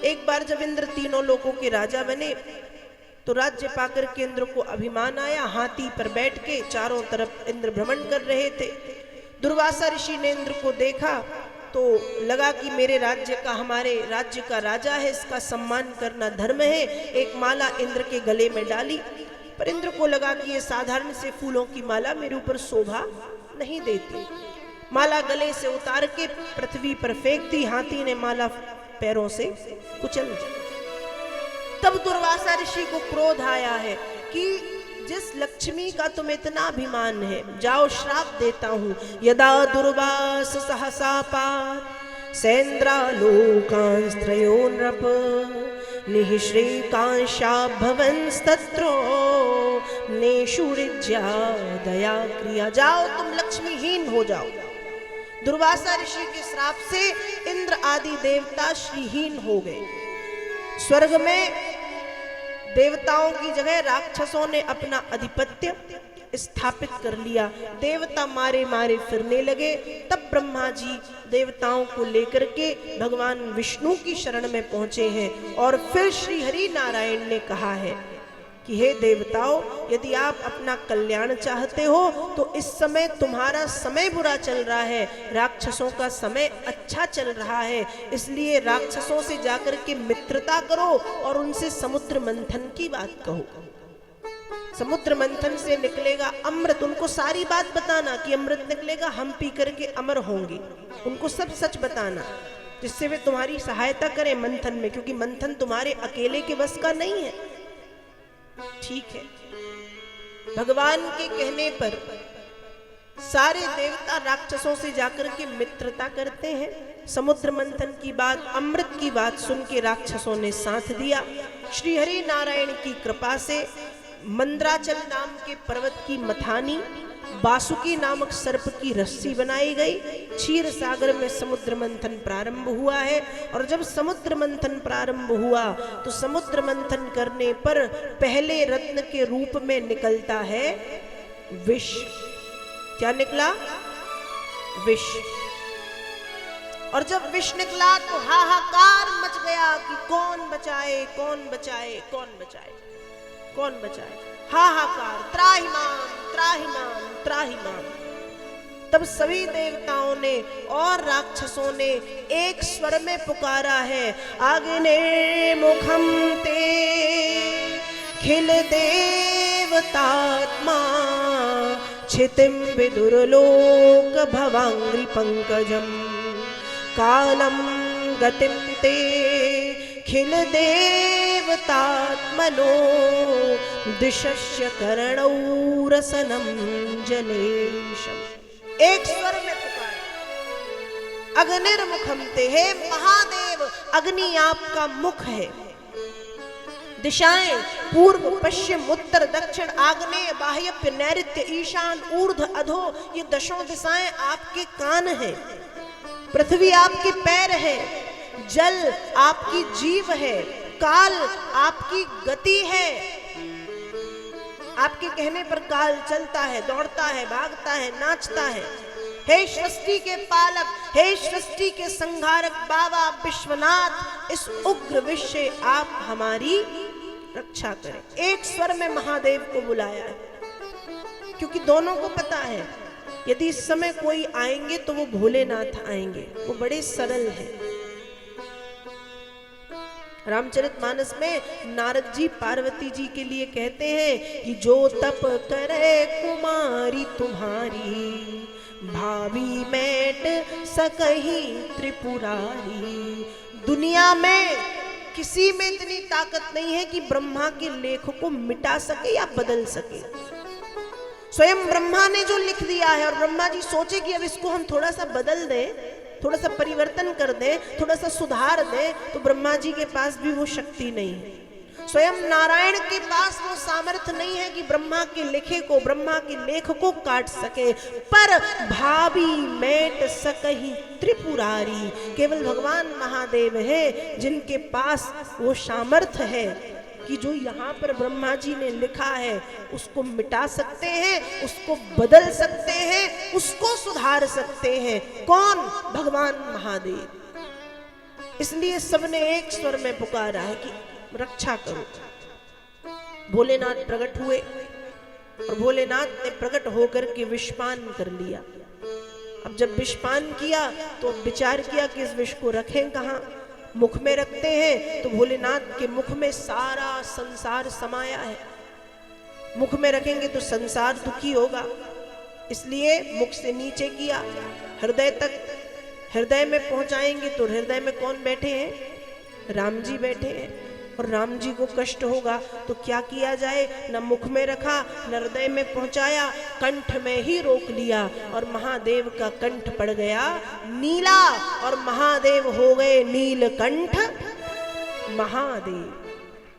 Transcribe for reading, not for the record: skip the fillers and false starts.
एक बार जब इंद्र तीनों लोकों के राजा बने तो राज्य पाकर के इंद्र को अभिमान आया। हाथी पर बैठ के चारों तरफ इंद्र भ्रमण कर रहे थे। दुर्वासा ऋषि ने इंद्र को देखा तो लगा कि मेरे राज्य का, हमारे राज्य का राजा है, इसका सम्मान करना धर्म है। एक माला इंद्र के गले में डाली, पर इंद्र को लगा कि ये साधारण से फूलों की माला मेरे ऊपर शोभा नहीं देती। माला गले से उतार के पृथ्वी पर फेंक दी। हाथी ने माला पैरों से कुचल दी। तब दुर्वासा ऋषि को क्रोध आया है कि जिस लक्ष्मी का तुम इतना अभिमान है, जाओ श्राप देता हूं। यदा दुर्वास सहसा पार सेन्द्रालोकांस्त्रयो नृप निःश्रीकांशा भवंस्तत्रो नेषुरिज्या दया क्रिया। जाओ तुम लक्ष्मीहीन हो जाओ। दुर्वासा ऋषि के श्राप से इंद्र आदि देवता श्रीहीन हो गए। स्वर्ग में देवताओं की जगह राक्षसों ने अपना आधिपत्य स्थापित कर लिया। देवता मारे मारे फिरने लगे। तब ब्रह्मा जी देवताओं को लेकर के भगवान विष्णु की शरण में पहुंचे हैं और फिर श्री हरि नारायण ने कहा है कि हे देवताओं, यदि आप अपना कल्याण चाहते हो तो इस समय तुम्हारा समय बुरा चल रहा है, राक्षसों का समय अच्छा चल रहा है, इसलिए राक्षसों से जाकर के मित्रता करो और उनसे समुद्र मंथन की बात कहो। समुद्र मंथन से निकलेगा अमृत। उनको सारी बात बताना कि अमृत निकलेगा, हम पी करके अमर होंगे। उनको सब सच बताना जिससे वे तुम्हारी सहायता करें मंथन में, क्योंकि मंथन तुम्हारे अकेले के बस का नहीं है। ठीक है, भगवान के कहने पर सारे देवता राक्षसों से जाकर के मित्रता करते हैं। समुद्र मंथन की बात, अमृत की बात सुन के राक्षसों ने साथ दिया। श्री हरि नारायण की कृपा से मंद्राचल नाम के पर्वत की मथानी, बासुकी नामक सर्प की रस्सी बनाई गई। क्षीर सागर में समुद्र मंथन प्रारंभ हुआ है। और जब समुद्र मंथन प्रारंभ हुआ तो समुद्र मंथन करने पर पहले रत्न के रूप में निकलता है विष। क्या निकला? विष। और जब विष निकला तो हाहाकार मच गया कि कौन बचाए, कौन बचाए, कौन बचाए, कौन बचाए। हाहाकार, त्राहिमाम त्राहिमाम त्राहिमाम। तब सभी देवताओं ने और राक्षसों ने एक स्वर में पुकारा है, अग्ने मुखम ते खिल देवतात्मा क्षितिम विदुरलोक भवांग्रि पंकजम कालम गतिम ते खिल देवतात्मनो दिशस्य करणौ रसनम जनेशम। एक स्वर में पुकारा, अग्निर्मुखम ते, हे महादेव, अग्नि आपका मुख है। दिशाएं पूर्व पश्चिम उत्तर दक्षिण आग्नेय बाह्य नैऋत्य ईशान ऊर्ध्व अधो, ये दशों दिशाएं आपके कान हैं। पृथ्वी आपके पैर है, जल आपकी जीव है, काल आपकी गति है। आपके कहने पर काल चलता है, दौड़ता है, भागता है, नाचता है। हे सृष्टि के पालक, हे सृष्टि के संहारक बाबा विश्वनाथ, इस उग्र विष से आप हमारी रक्षा करें। एक स्वर में महादेव को बुलाया है, क्योंकि दोनों को पता है यदि इस समय कोई आएंगे तो वो भोलेनाथ आएंगे, वो बड़े सरल हैं। रामचरितमानस में नारद जी पार्वती जी के लिए कहते हैं कि जो तप करे कुमारी तुम्हारी, भावी मैट सकही त्रिपुरारी। दुनिया में किसी में इतनी ताकत नहीं है कि ब्रह्मा के लेख को मिटा सके या बदल सके। स्वयं ब्रह्मा ने जो लिख दिया है और ब्रह्मा जी सोचे कि अब इसको हम थोड़ा सा बदल दें, थोड़ा सा परिवर्तन कर दें, थोड़ा सा सुधार दें, तो ब्रह्मा जी के पास भी वो शक्ति नहीं है। स्वयं नारायण के पास वो सामर्थ्य नहीं है कि ब्रह्मा के लिखे को, ब्रह्मा के लेख को काट सके। पर भावी मेट सकही त्रिपुरारी, केवल भगवान महादेव है जिनके पास वो सामर्थ्य है कि जो यहाँ पर ब्रह्मा जी ने लिखा है उसको मिटा सकते हैं, उसको बदल सकते हैं, उसको सुधार सकते हैं। कौन? भगवान महादेव। इसलिए सबने एक स्वर में पुकारा है कि रक्षा करो। भोलेनाथ प्रकट हुए और भोलेनाथ ने प्रकट होकर के विषपान कर लिया। अब जब विषपान किया तो विचार किया कि इस विष को रखें कहाँ, मुख में रखते हैं तो भोलेनाथ के मुख में सारा संसार समाया है, मुख में रखेंगे तो संसार दुखी होगा, इसलिए मुख से नीचे किया, हृदय तक, हृदय में पहुंचाएंगे तो हृदय में कौन बैठे हैं, राम जी बैठे हैं, और राम जी को कष्ट होगा तो क्या किया जाए, न मुख में रखा न हृदय में पहुंचाया, कंठ में ही रोक लिया और महादेव का कंठ पड़ गया नीला और महादेव हो गए नीलकंठ महादेव।